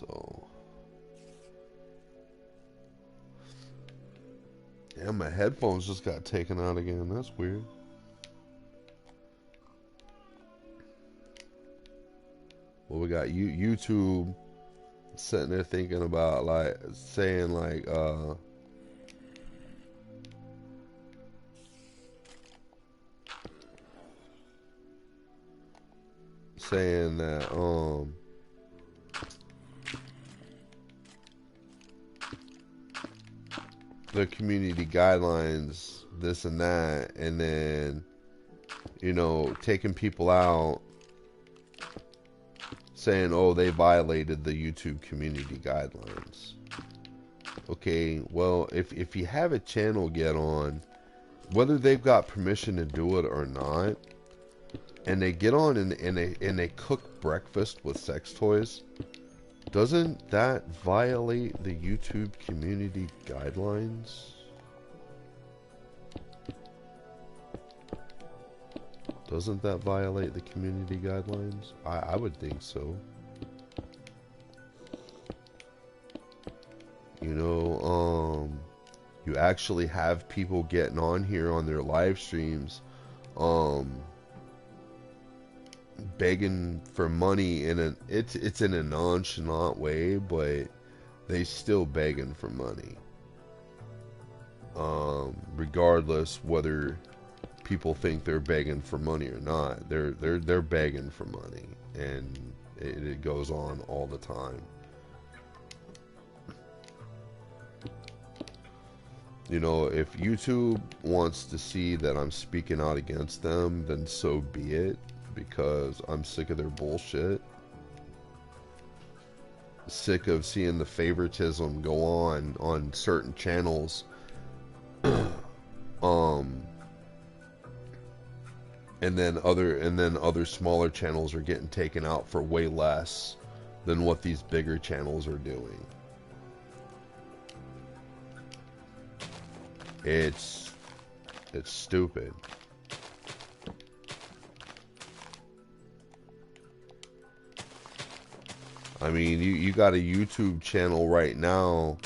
So, yeah, my headphones just got taken out again. That's weird. Well, we got YouTube sitting there thinking about like saying like saying that the community guidelines, this and that, and then, you know, taking people out saying, oh, they violated the YouTube community guidelines. Okay, well, if you have a channel get on, whether they've got permission to do it or not, and they get on and they cook breakfast with sex toys, doesn't that violate the YouTube community guidelines? Doesn't that violate the community guidelines? I would think so. You know, you actually have people getting on here on their live streams, begging for money it's in a nonchalant way, but they still begging for money. Regardless whether people think they're begging for money or not, they're begging for money, and it goes on all the time. You know, if YouTube wants to see that I'm speaking out against them, then so be it, because I'm sick of their bullshit. Sick of seeing the favoritism go on certain channels. And then other smaller channels are getting taken out for way less than what these bigger channels are doing. It's stupid. I mean, you got a YouTube channel right now,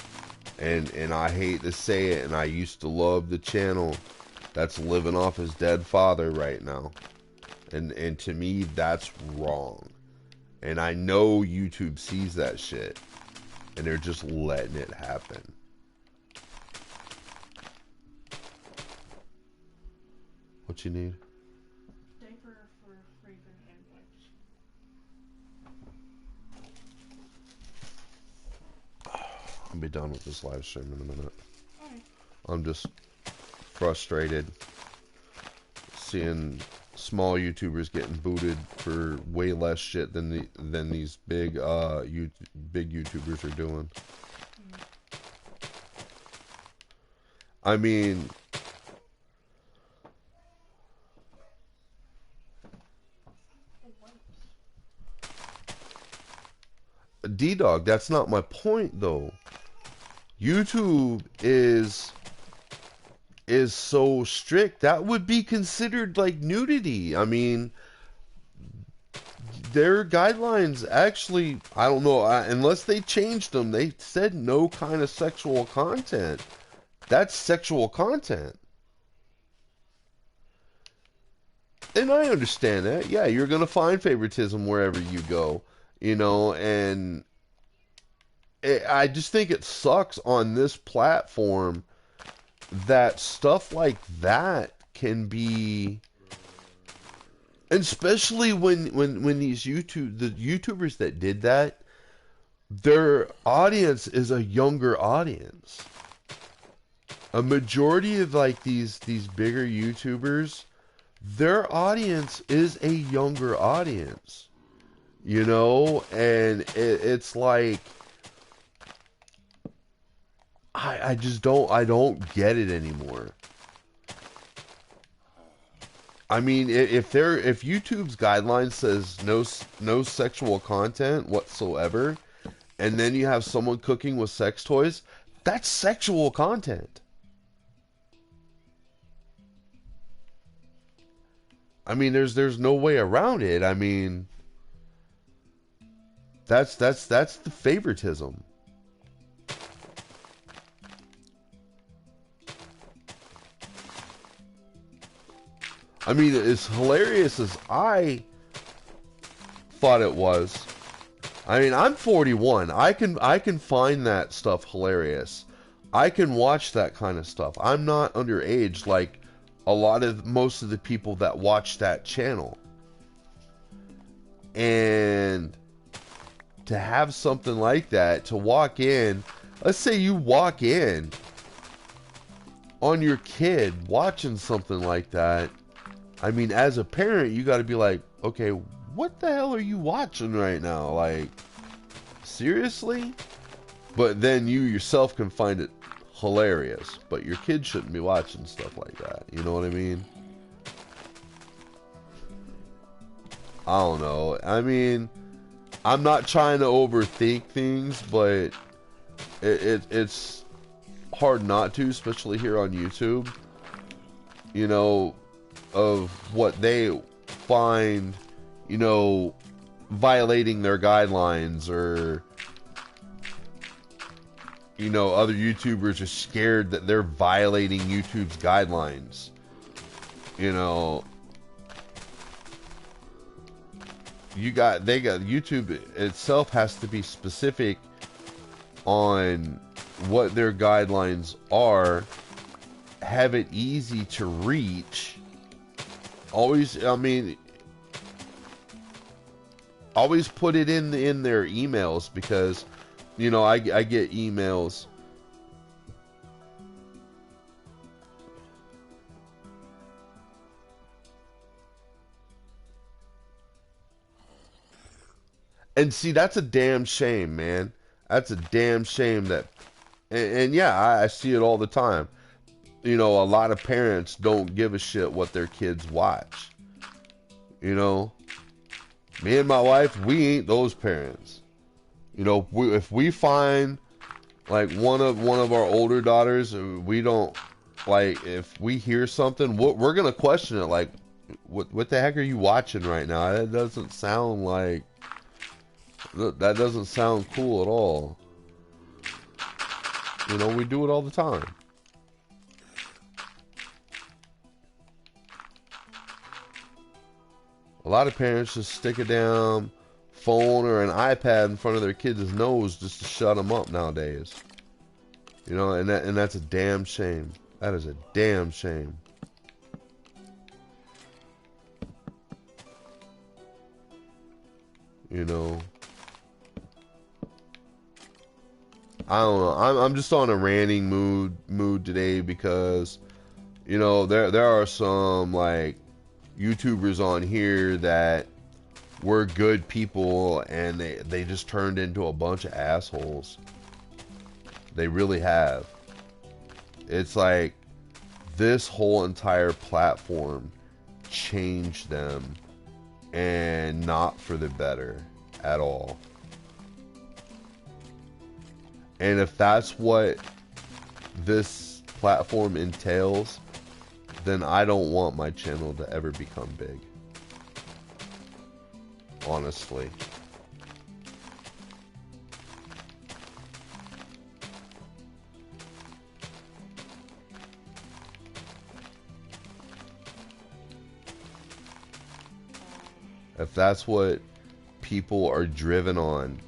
and I hate to say it, and I used to love the channel, that's living off his dead father right now. And to me, that's wrong. And I know YouTube sees that shit, and they're just letting it happen. What you need? Diaper for Raven and wipes. I'll be done with this live stream in a minute. Okay. I'm just frustrated seeing small YouTubers getting booted for way less shit than these big big YouTubers are doing. I mean, D-Dog, that's not my point though. YouTube is so strict, that would be considered like nudity. I mean, their guidelines actually, I don't know, unless they changed them, they said no kind of sexual content. That's sexual content. And I understand that. Yeah, you're going to find favoritism wherever you go, you know, and I just think it sucks on this platform that stuff like that can be, and especially when these the YouTubers that did that, their audience is a younger audience. A majority of like these bigger YouTubers, their audience is a younger audience, you know, and it's like, I just don't get it anymore. I mean, if YouTube's guidelines says no sexual content whatsoever, and then you have someone cooking with sex toys, that's sexual content. I mean, there's no way around it. I mean, That's the favoritism. I mean, as hilarious as I thought it was. I mean, I'm 41. I can find that stuff hilarious. I can watch that kind of stuff. I'm not underage like most of the people that watch that channel. And to have something like that, to walk in, let's say you walk in on your kid watching something like that. I mean, as a parent, you got to be like, okay, what the hell are you watching right now? Like, seriously? But then you yourself can find it hilarious. But your kid shouldn't be watching stuff like that. You know what I mean? I don't know. I mean, I'm not trying to overthink things, but it's hard not to, especially here on YouTube. You know, of what they find, you know, violating their guidelines, or you know, other YouTubers are scared that they're violating YouTube's guidelines. You know, they got YouTube itself has to be specific on what their guidelines are, have it easy to reach. Always, I mean, always put it in their emails, because you know, I get emails. And see, that's a damn shame, man. That's a damn shame that, and yeah, I see it all the time. You know, a lot of parents don't give a shit what their kids watch. You know, me and my wife, we ain't those parents. You know, if we find like one of our older daughters, we don't like, if we hear something, we're gonna question it. Like, what the heck are you watching right now? That doesn't sound like, that doesn't sound cool at all. You know, we do it all the time. A lot of parents just stick a damn phone or an iPad in front of their kids' nose just to shut them up nowadays. You know, and that's a damn shame. That is a damn shame. You know, I don't know. I'm just on a ranting mood today, because you know, there are some like YouTubers on here that were good people, and they just turned into a bunch of assholes. They really have. It's like this whole entire platform changed them, and not for the better at all. And if that's what this platform entails, then I don't want my channel to ever become big. Honestly. If that's what people are driven on,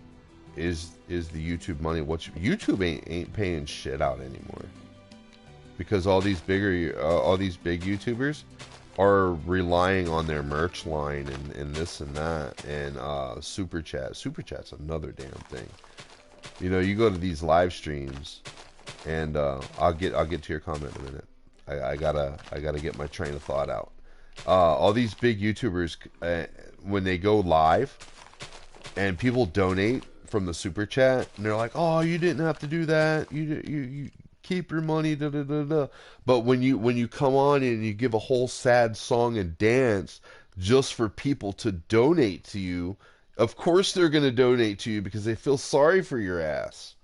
is the YouTube money, YouTube ain't paying shit out anymore. Because all these big YouTubers are relying on their merch line, and this and that, and super chat. Super chat's another damn thing. You know, you go to these live streams, and I'll get to your comment in a minute. I gotta get my train of thought out. All these big YouTubers, when they go live, and people donate from the super chat, and they're like, "Oh, you didn't have to do that. You keep your money." Da, da, da, da. But when you come on and you give a whole sad song and dance just for people to donate to you, of course they're gonna donate to you, because they feel sorry for your ass.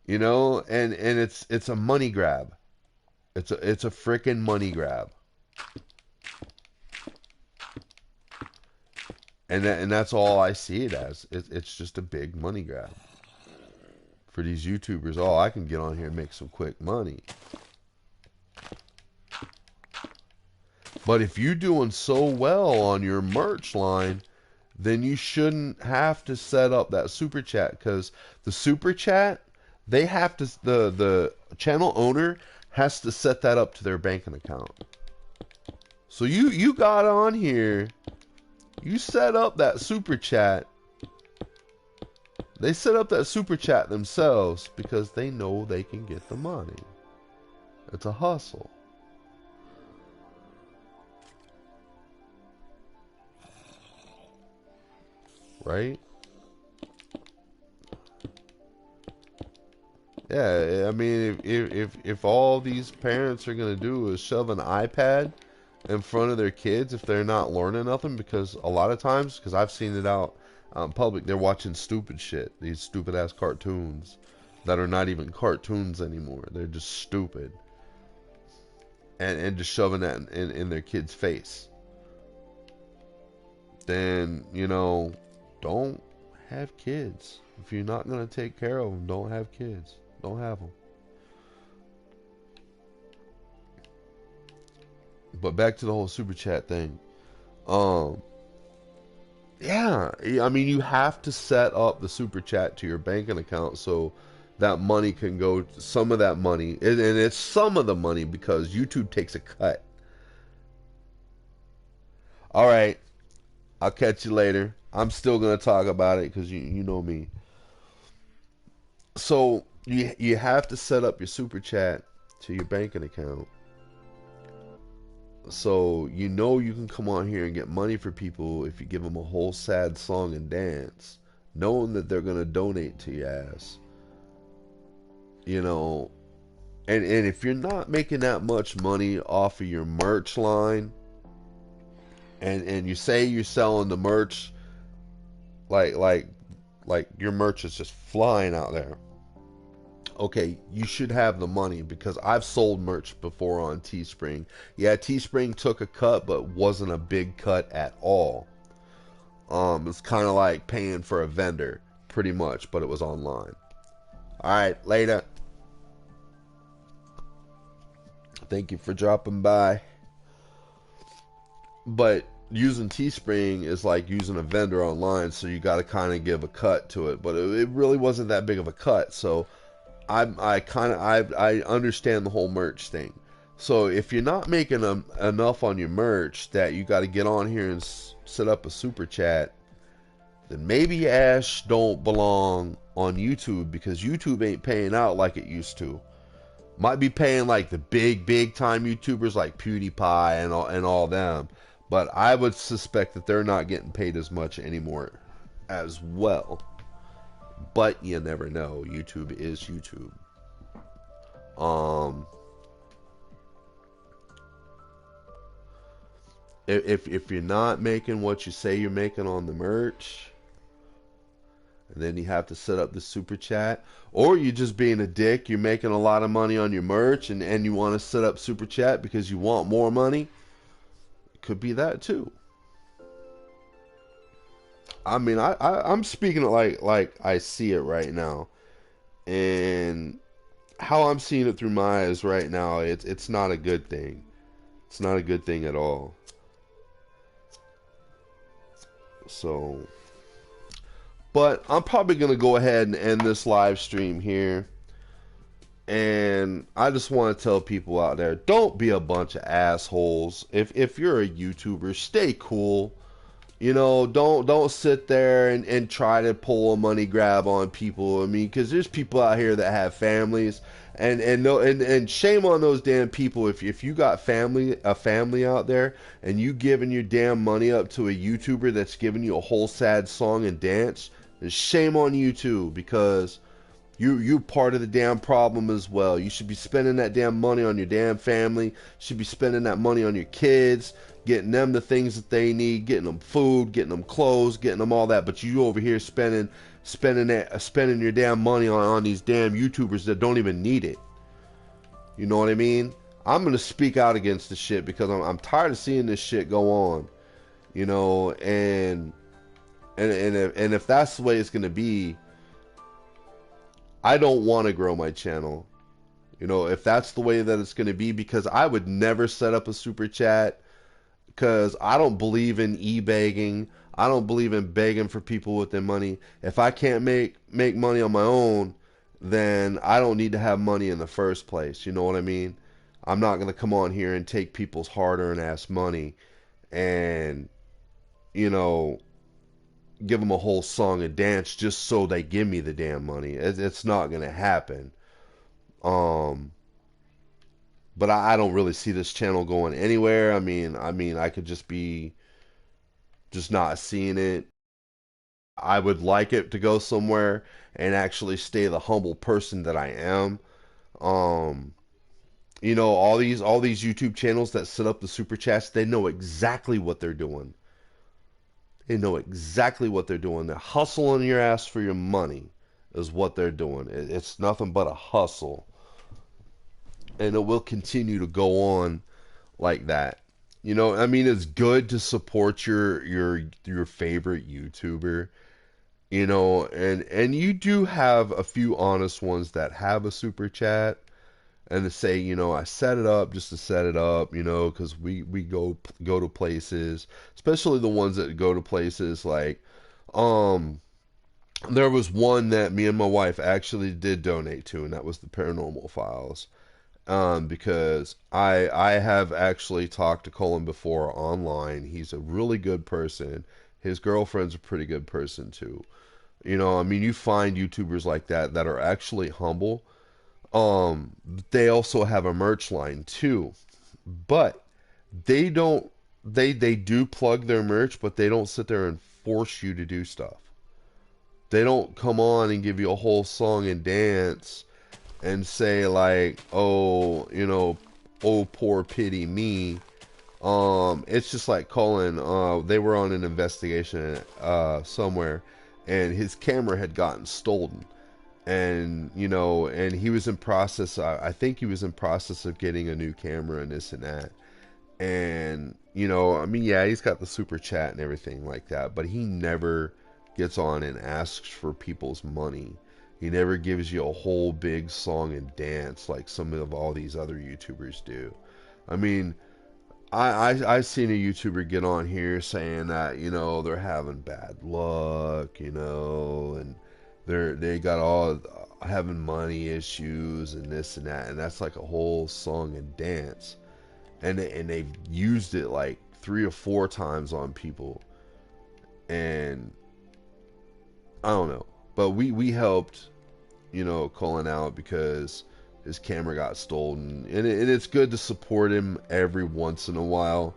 You know, and it's a money grab. It's a freaking money grab. And that's all I see it as. It's just a big money grab for these YouTubers. Oh, I can get on here and make some quick money. But if you're doing so well on your merch line, then you shouldn't have to set up that super chat, because the super chat, they have to, the channel owner has to set that up to their banking account. So you got on here, you set up that super chat. They set up that super chat themselves because they know they can get the money. It's a hustle. Right? Yeah, I mean, if all these parents are gonna do is shove an iPad in front of their kids if they're not learning nothing, because a lot of times, because I've seen it out in public, they're watching stupid shit, these stupid ass cartoons that are not even cartoons anymore. They're just stupid, and just shoving that in their kid's face. Then, don't have kids. If you're not gonna take care of them, don't have kids. Don't have them. But back to the whole super chat thing. Um, yeah, I mean, you have to set up the super chat to your banking account so that money can go. Some of that money, and it's some of the money because YouTube takes a cut. All right, I'll catch you later. I'm still gonna talk about it because you know me. So you have to set up your super chat to your banking account, so you can come on here and get money for people if you give them a whole sad song and dance, knowing that they're gonna donate to your ass. You know, and if you're not making that much money off of your merch line, and you say you're selling the merch, like like like your merch is just flying out there. Okay, you should have the money, because I've sold merch before on Teespring. Yeah, Teespring took a cut, but wasn't a big cut at all. It's kind of like paying for a vendor, pretty much, but it was online. All right, later. Thank you for dropping by. But using Teespring is like using a vendor online, so you got to kind of give a cut to it. But it really wasn't that big of a cut, so I understand the whole merch thing. So if you're not making enough on your merch that you got to get on here and set up a super chat, then maybe Ash don't belong on YouTube, because YouTube ain't paying out like it used to. Might be paying like the big time YouTubers like PewDiePie and all them, but I would suspect that they're not getting paid as much anymore as well. But you never know. YouTube is YouTube. Um, if you're not making what you say you're making on the merch, and then you have to set up the super chat, or you're just being a dick, you're making a lot of money on your merch, and you want to set up super chat because you want more money, it could be that too. I mean, I'm speaking like I see it right now, and how I'm seeing it through my eyes right now, it's not a good thing. It's not a good thing at all. So, but I'm probably gonna go ahead and end this live stream here. And I just want to tell people out there, don't be a bunch of assholes. If you're a YouTuber, stay cool. Don't sit there and try to pull a money grab on people. I mean, because there's people out here that have families, and no, and shame on those damn people. If you got a family out there, and you giving your damn money up to a YouTuber that's giving you a whole sad song and dance, then shame on you too, because you part of the damn problem as well. You should be spending that damn money on your damn family. You should be spending that money on your kids, getting them the things that they need, getting them food, getting them clothes, getting them all that. But you over here spending your damn money on these damn YouTubers that don't even need it. You know what I mean? I'm gonna speak out against this shit because I'm tired of seeing this shit go on. And And if that's the way it's gonna be, I don't want to grow my channel. You know, if that's the way that it's gonna be, because I would never set up a super chat because I don't believe in e-begging. I don't believe in begging for people with their money. If I can't make money on my own, then I don't need to have money in the first place. You know what I mean? I'm not gonna come on here and take people's hard-earned ass money and you know give them a whole song and dance just so they give me the damn money. It's not gonna happen. Um, but I don't really see this channel going anywhere. I mean, I could just be just not seeing it. I would like it to go somewhere and actually stay the humble person that I am. Um, all these YouTube channels that set up the super chats, they know exactly what they're doing. They know exactly what they're doing. They're hustling your ass for your money, is what they're doing. It's nothing but a hustle, and it will continue to go on like that. I mean, it's good to support your favorite YouTuber. And you do have a few honest ones that have a super chat and to say, I set it up just to set it up, because we go to places, especially the ones that go to places like, um, there was one that me and my wife actually did donate to, and that was the Paranormal Files. Because I have actually talked to Colin before online. He's a really good person. His girlfriend's a pretty good person too. I mean, you find YouTubers like that that are actually humble. They also have a merch line too, but they don't. They do plug their merch, but they don't sit there and force you to do stuff. They don't come on and give you a whole song and dance and say like, oh, oh poor pity me. It's just like Colin. They were on an investigation somewhere, and his camera had gotten stolen, and he was in process. I think he was in process of getting a new camera and this and that. And I mean, yeah, he's got the super chat and everything like that, but he never gets on and asks for people's money. He never gives you a whole big song and dance like some of all these other YouTubers do. I mean, I seen a YouTuber get on here saying that they're having bad luck, and they got all having money issues and this and that, and that's like a whole song and dance, and they've used it like 3 or 4 times on people, and I don't know, but we helped calling out because his camera got stolen, and it's good to support him every once in a while.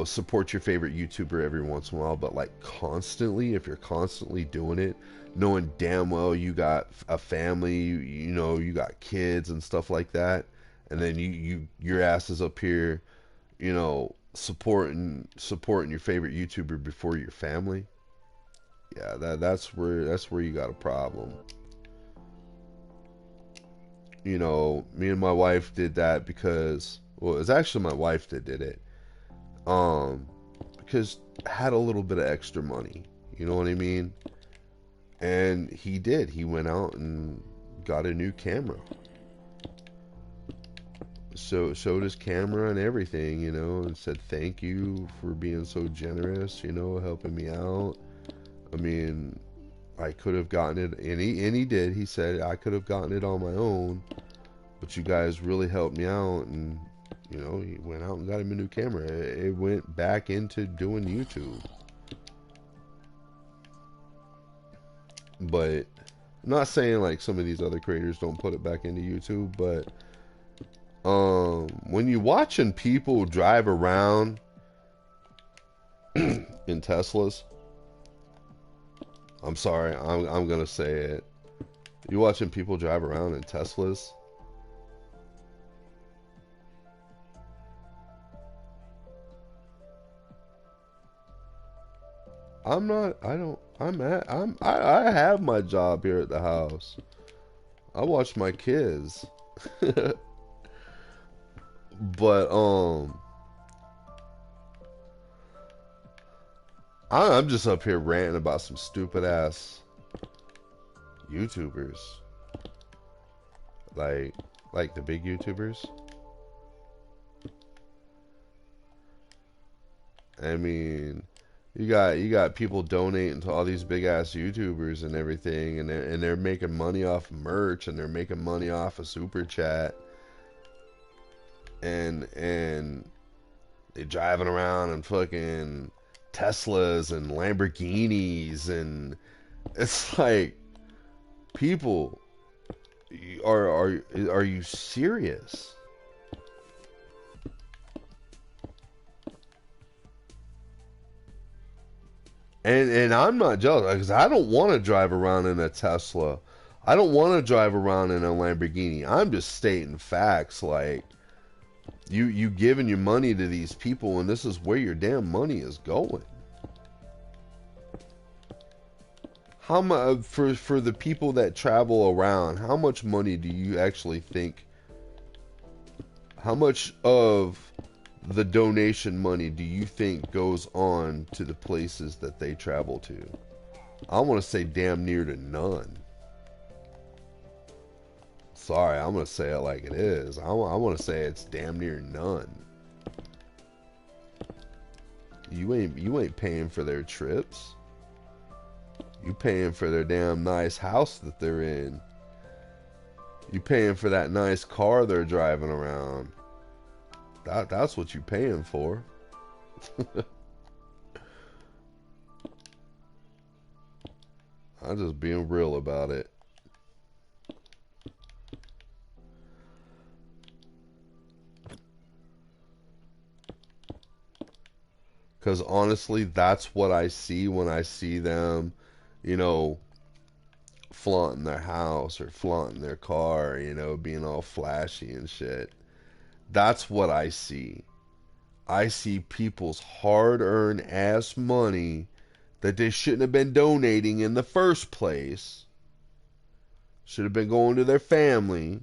Support your favorite YouTuber every once in a while, but like constantly, if you're constantly doing it, knowing damn well you got a family, you got kids and stuff like that, and then your ass is up here, supporting your favorite YouTuber before your family. Yeah, that's where you got a problem. Me and my wife did that because, well, it's actually my wife that did it. Um, because I had a little bit of extra money. You know what I mean? And he did. He went out and got a new camera. So showed his camera and everything, and said thank you for being so generous, helping me out. I mean, I could have gotten it, and he did. He said I could have gotten it on my own, but you guys really helped me out, and he went out and got him a new camera. It went back into doing YouTube. But I'm not saying like some of these other creators don't put it back into YouTube, but when you watching people drive around in Teslas, I'm sorry, I'm gonna say it. You watching people drive around in Teslas, I'm not. I don't. I'm at. I have my job here at the house. I watch my kids. But I'm just up here ranting about some stupid ass YouTubers, like the big YouTubers. I mean, you got people donating to all these big ass YouTubers and everything, and they're making money off merch, and they're making money off of super chat, and they driving around in fucking Teslas and Lamborghinis, and it's like, people, are you serious? And I'm not jealous because I don't want to drive around in a Tesla. I don't want to drive around in a Lamborghini. I'm just stating facts. Like, you giving your money to these people, and this is where your damn money is going. How much for the people that travel around? How much money do you actually think? How much of the donation money do you think goes on to the places that they travel to? I want to say damn near to none. Sorry, I'm gonna say it like it is. I want to say it's damn near none. You ain't paying for their trips. You paying for their damn nice house that they're in. You paying for that nice car they're driving around. That's what you paying for. I'm just being real about it. Because honestly, that's what I see when I see them, you know, flaunting their house or flaunting their car, being all flashy and shit. That's what I see. I see people's hard-earned ass money that they shouldn't have been donating in the first place. Should have been going to their family.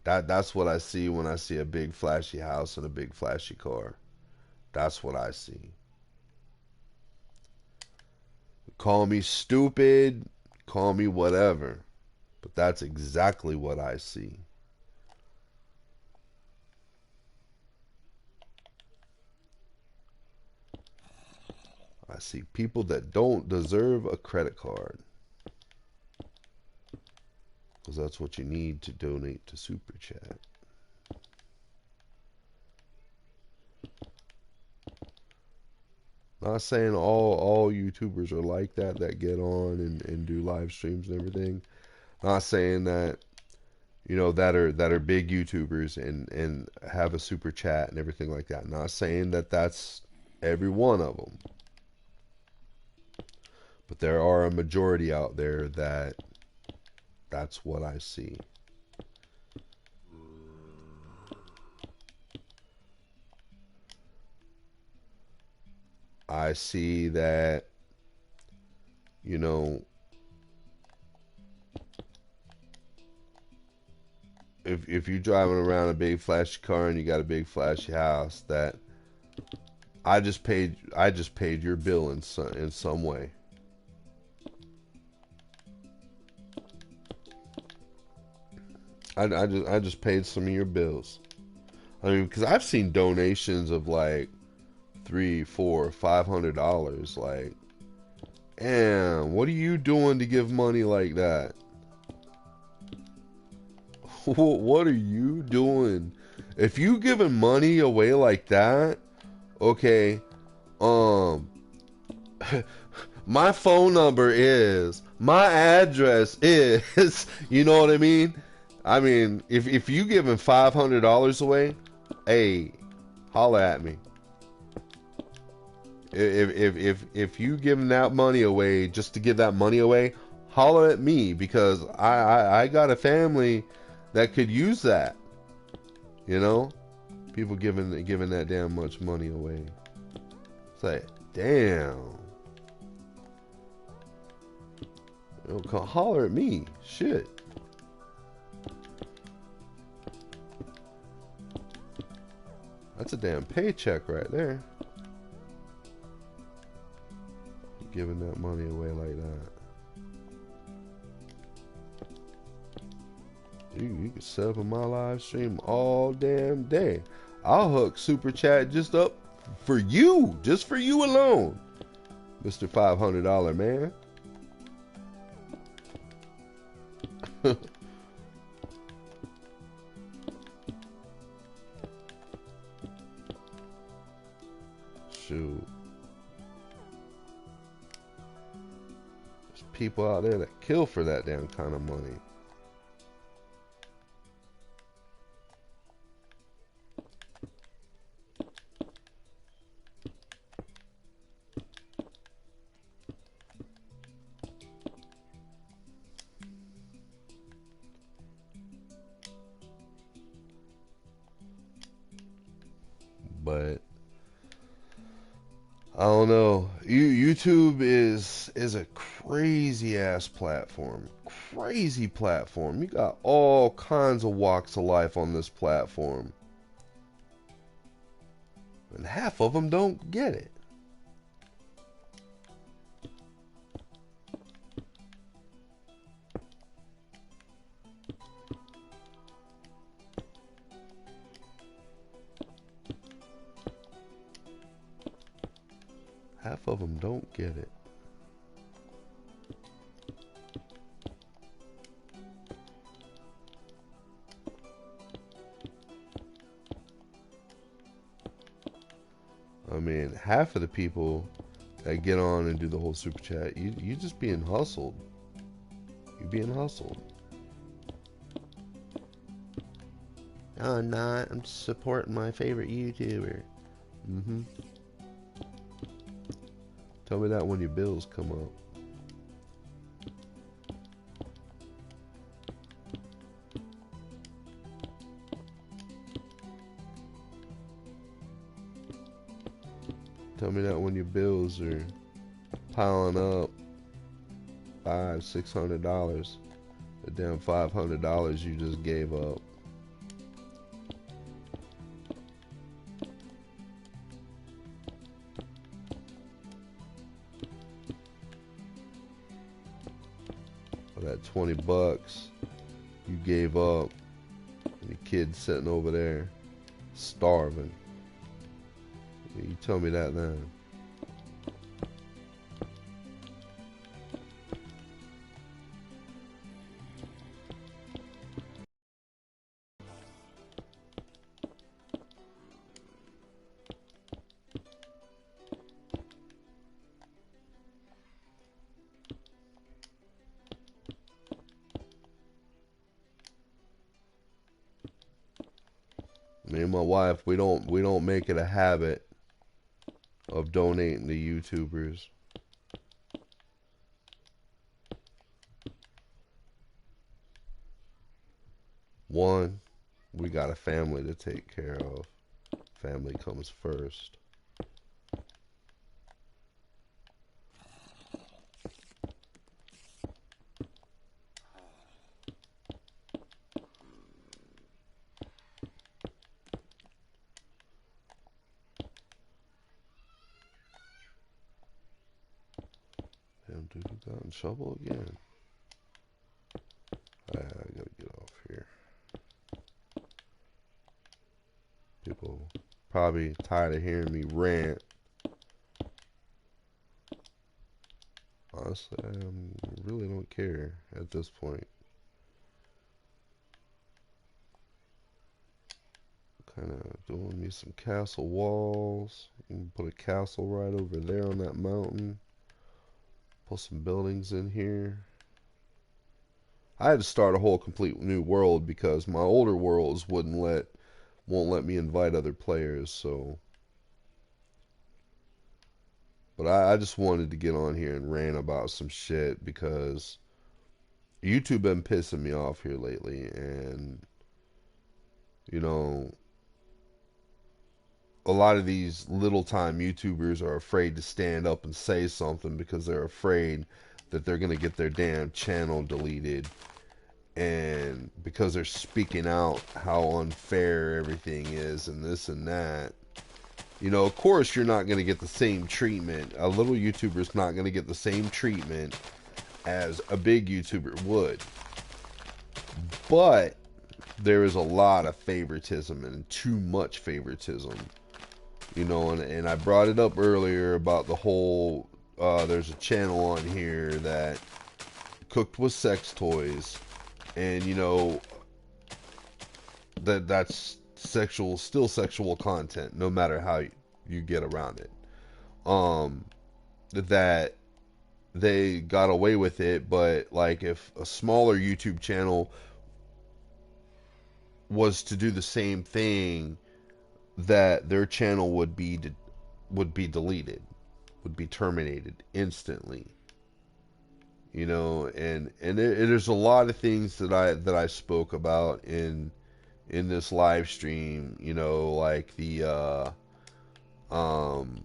That's what I see when I see a big flashy house and a big flashy car. That's what I see. Call me stupid, call me whatever, but that's exactly what I see. I see people that don't deserve a credit card, because that's what you need to donate to Super Chat. Not saying all YouTubers are like that get on and do live streams and everything. Not saying that, that are big YouTubers and have a super chat and everything like that. Not saying that that's every one of them. But there are a majority out there that's what I see. I see that, you know, if you're driving around a big flashy car and you got a big flashy house, that I just paid your bill in some way. I just paid some of your bills. I mean, because I've seen donations of like $300, $400, $500. Like, damn, what are you doing to give money like that? What are you doing? If you giving money away like that, okay, my phone number is, my address is, you know what I mean? I mean, if you giving $500 away, hey, holla at me. If you giving that money away just to give that money away, holler at me, because I got a family that could use that. People giving that damn much money away. It's like, damn. Holler at me. Shit. That's a damn paycheck right there. giving that money away like that. You can set up in my live stream all damn day. I'll hook super chat just up for you, just for you alone, Mr. $500 man. Shoot, there's people out there that kill for that damn kind of money. But I don't know. YouTube is a crazy ass platform. Crazy platform. You got all kinds of walks of life on this platform. And half of them don't get it. Half of them don't get it. I mean, half of the people that get on and do the whole super chat, you just being hustled. You being hustled. No, I'm not. I'm supporting my favorite YouTuber. Mm-hmm. Tell me that when your bills come up. Tell me that when your bills are piling up $500-600. The damn $500 you just gave up. Or that $20 you gave up, and your kid's sitting over there starving. You tell me that then. Me and my wife, we don't make it a habit of donating to YouTubers. One, we got a family to take care of. Family comes first. Damn, dude, who got in trouble again? I gotta get off here. People probably tired of hearing me rant. Honestly, I really don't care at this point. Kind of doing me some castle walls. Put a castle right over there on that mountain. Put some buildings in here. I had to start a whole complete new world because my older worlds won't let me invite other players. So, but I just wanted to get on here and rant about some shit because YouTube been pissing me off here lately, and you know, a lot of these little time YouTubers are afraid to stand up and say something because they're afraid that they're gonna get their damn channel deleted, and because they're speaking out how unfair everything is and this and that, You know, of course, you're not going to get the same treatment. A little YouTuber's not going to get the same treatment as a big YouTuber would. But there is a lot of favoritism and too much favoritism. You know, and I brought it up earlier about the whole. There's a channel on here that cooked with sex toys, and you know that's sexual, still sexual content, no matter how you get around it. Um, that they got away with it, but like if a smaller YouTube channel was to do the same thing, that their channel would be deleted, would be terminated instantly. You know, and there's a lot of things that I spoke about in this live stream. You know, like the um,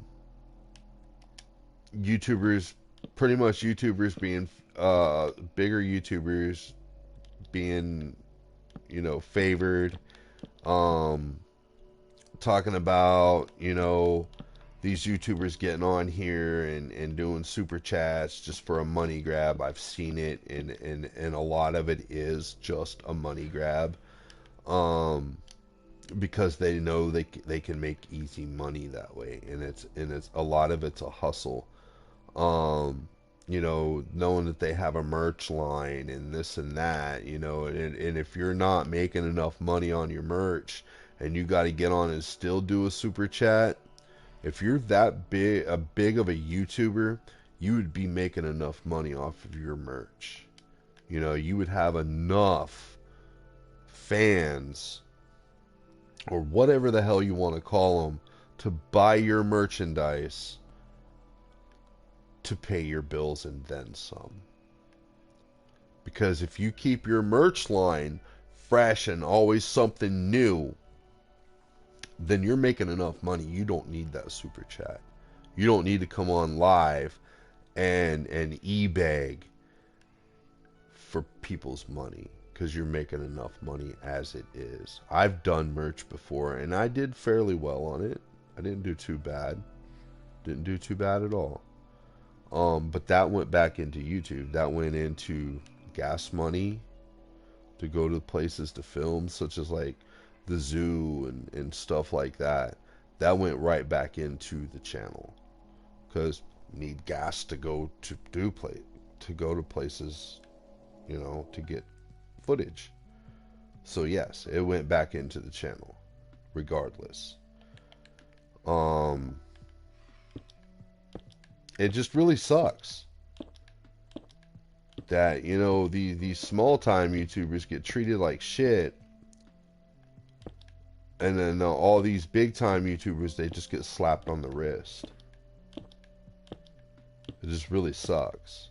YouTubers, pretty much YouTubers being bigger YouTubers being, you know, favored. Um, Talking about, you know, these YouTubers getting on here and doing super chats just for a money grab. I've seen it, and a lot of it is just a money grab. Um, because they know they can make easy money that way, and it's a lot of it's a hustle. Um, you know, knowing that they have a merch line and this and that, you know, and if you're not making enough money on your merch and you got to get on and still do a super chat, if you're that big of a YouTuber, you would be making enough money off of your merch. You know, you would have enough fans or whatever the hell you want to call them to buy your merchandise to pay your bills and then some. Because if you keep your merch line fresh and always something new, then you're making enough money. You don't need that super chat. You don't need to come on live and e-bag for people's money because you're making enough money as it is. I've done merch before and I did fairly well on it. I didn't do too bad. Didn't do too bad at all. But that went back into YouTube. That went into gas money to go to places to film, such as like the zoo and stuff like that. That went right back into the channel because need gas to go to to go to places, you know, to get footage. So yes, it went back into the channel regardless. Um, it just really sucks that, you know, these small time YouTubers get treated like shit, and then all these big time YouTubers, they just get slapped on the wrist. It just really sucks.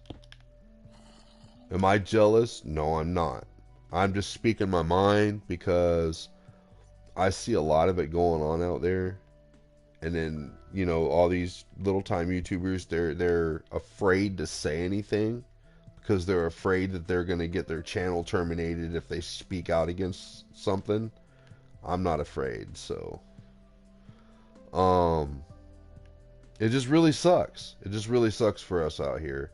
Am I jealous? No, I'm not. I'm just speaking my mind because I see a lot of it going on out there. And then, you know, all these little time YouTubers, they're afraid to say anything because they're afraid that they're going to get their channel terminated if they speak out against something. I'm not afraid, so um it just really sucks. It just really sucks for us out here.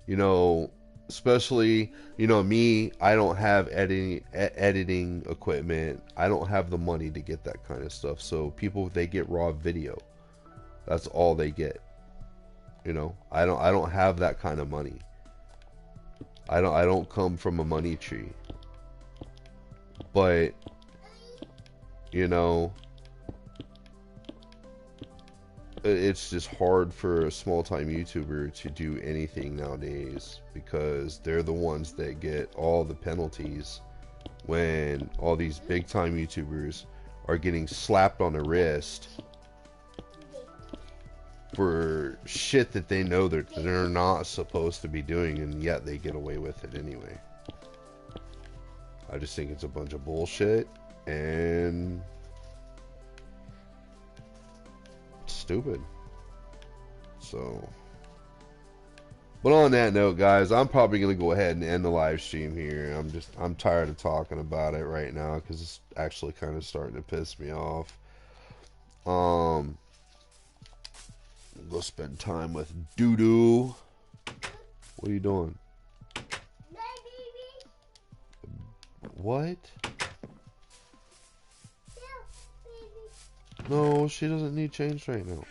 You know, especially, you know, me, I don't have editing equipment. I don't have the money to get that kind of stuff. So people, they get raw video. That's all they get. You know, I don't have that kind of money. I don't come from a money tree. But, you know, it's just hard for a small time YouTuber to do anything nowadays because they're the ones that get all the penalties when all these big time YouTubers are getting slapped on the wrist for shit that they know that they're not supposed to be doing, and yet they get away with it anyway. I just think it's a bunch of bullshit and stupid. So, but on that note, guys, I'm probably gonna go ahead and end the live stream here. I'm tired of talking about it right now because it's actually kind of starting to piss me off. Um, Go spend time with Doo-Doo. What are you doing? What? No, she doesn't need change right now.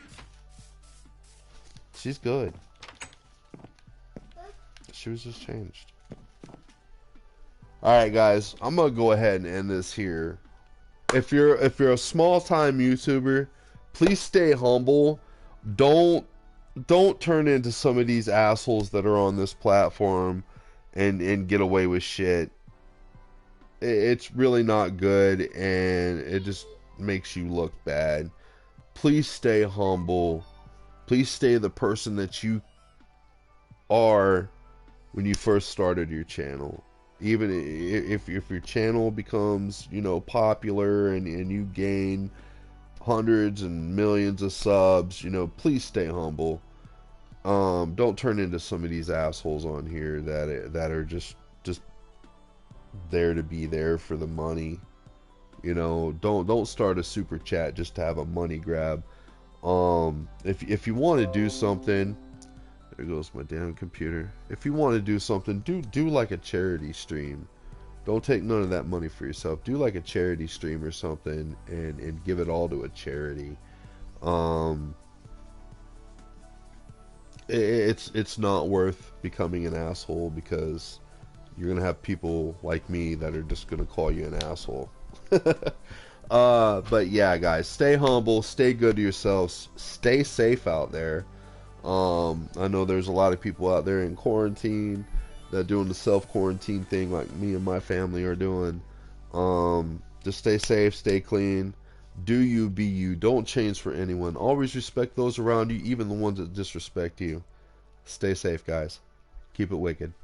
She's good. She was just changed. Alright guys, I'm gonna go ahead and end this here. If you're a small time YouTuber, please stay humble. Don't turn into some of these assholes that are on this platform and get away with shit. It's really not good, and it just makes you look bad. Please stay humble. Please stay the person that you are when you first started your channel. Even if your channel becomes, you know, popular and you gain hundreds and millions of subs, you know, please stay humble. Don't turn into some of these assholes on here that are just there to be there for the money. You know, don't start a super chat just to have a money grab. If you want to do something, there goes my damn computer. If you want to do something, do like a charity stream. Don't take none of that money for yourself. Do like a charity stream or something and give it all to a charity. Um, it's not worth becoming an asshole because you're gonna have people like me that are just gonna call you an asshole. But yeah, guys, stay humble, stay good to yourselves, stay safe out there. I know there's a lot of people out there in quarantine that are doing the self-quarantine thing like me and my family are doing. Just stay safe, stay clean. Do you, be you. Don't change for anyone. Always respect those around you, even the ones that disrespect you. Stay safe, guys. Keep it wicked.